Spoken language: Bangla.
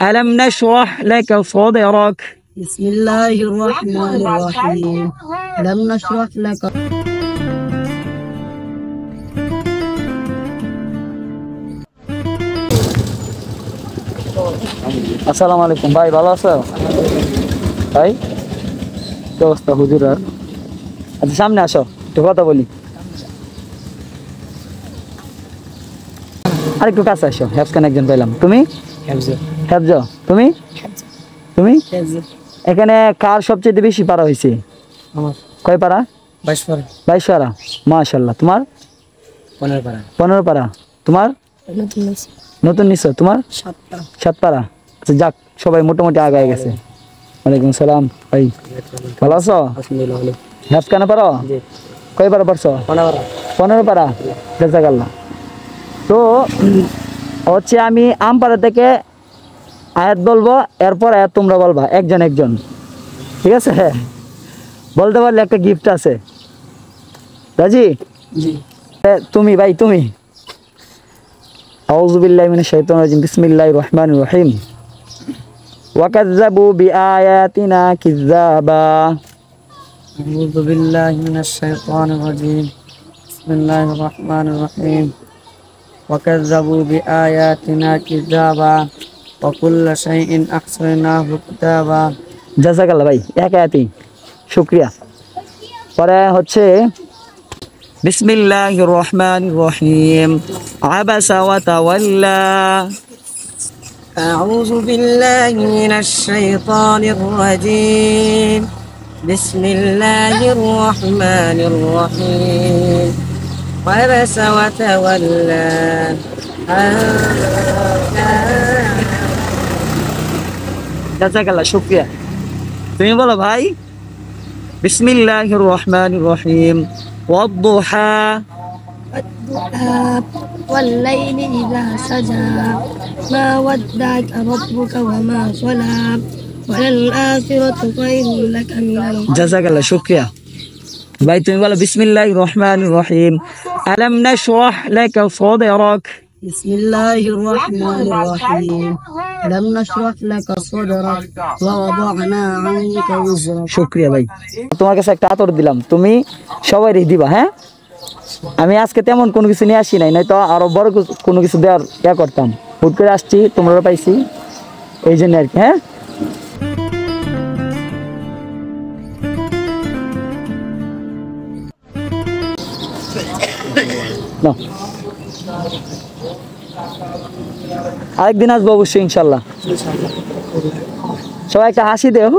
ألم نشرح لك صدرك بسم الله الرحمن الرحيم ألم نشرح لك আসসালামু আলাইকুম ভাই, ভালো আছো ভাই? কি অবস্থা হুজুর? আর আচ্ছা সামনে আসো, একটু কথা বলি। আর একটু কাছে আসো। হ্যাপসখান একজন পাইলাম। তুমি হ্যাপজ? তুমি তুমি এখানে কার সবচেয়ে বেশি পারা হয়েছে? আমার কয় পারা? 22 পারা। 22 পারা, মাশাআল্লাহ। তোমার 15 পারা। 15 পারা। তোমার নতুন নিছো? তোমার 7 পারা। আচ্ছা যাক, সবাই মোটামুটি আগায় গেছে। ওয়ালাইকুম সালাম ভাই, ভালো আছো? আলহামদুলিল্লাহ। হ্যাপসখানে পারো? জি। কয় পারা পারছো? 15 পারা। জাযাকাল্লাহ। তো হচ্ছে আমি আমপাড়া থেকে আয়াত বলবো, এরপর আয়াত তোমরা বলবা একজন একজন, ঠিক আছে? বলতে পারলে একটা গিফট আছে। রাজি? জি। তুমি ভাই, তুমি। আউযু বিল্লাহি মিনাশ শাইতানির রাজিম। বিসমিল্লাহির রহমানির রহিম। ওয়াকাযযাবু বিআয়াতিনা কিযাবা। أعوذ بالله من الشيطان الرجيم بسم الله الرحمن الرحيم وكذبوا بآياتنا كذابا وكل شيء أحصيناه كتابا জাযাকাল্লাহ ভাই, এক আয়াতই, শুকরিয়া। পরে হচ্ছে বিসমিল্লাহির রহমানির রহিম। আবাসা ওয়া তাওয়াল্লা। أعوذ بالله من الشيطان الرجيم بسم الله الرحمن الرحيم عبس وتولى জাযাকাল্লাহ, শুকরিয়া। তুমি বলো ভাই। বিসমিল্লাহির রহমানির রহিম। ওয়াদ-দুহা। والليل إذا سجى ما ودعك ربك وما صلى وللآخرة خير لك من الأولى জাযাকাল্লাহ, শুকরিয়া ভাই। তুমি বলো বিসমিল্লাহির রহমানির রহিম। আলাম নাশরাহ লাকা সাদরাক। بسم الله الرحمن الرحيم ألم نشرح لك صدرك ووضعنا عنك وزرك শুকরিয়া ভাই। তোমার কাছে একটা আতর দিলাম, তুমি সবাই দিবা, হ্যাঁ? আমি আজকে তেমন কোনো কিছু নিয়ে আসি নাই, নয়তো আরো বড় কোনো কিছু দেওয়ার ইয়া করতাম। হুট করে আসছি, তোমরা পাইছি, এই জন্য আর কি। হ্যাঁ, নাও। আরেকদিন আসবো অবশ্যই ইনশাল্লাহ। সবাই একটা হাসি দেও।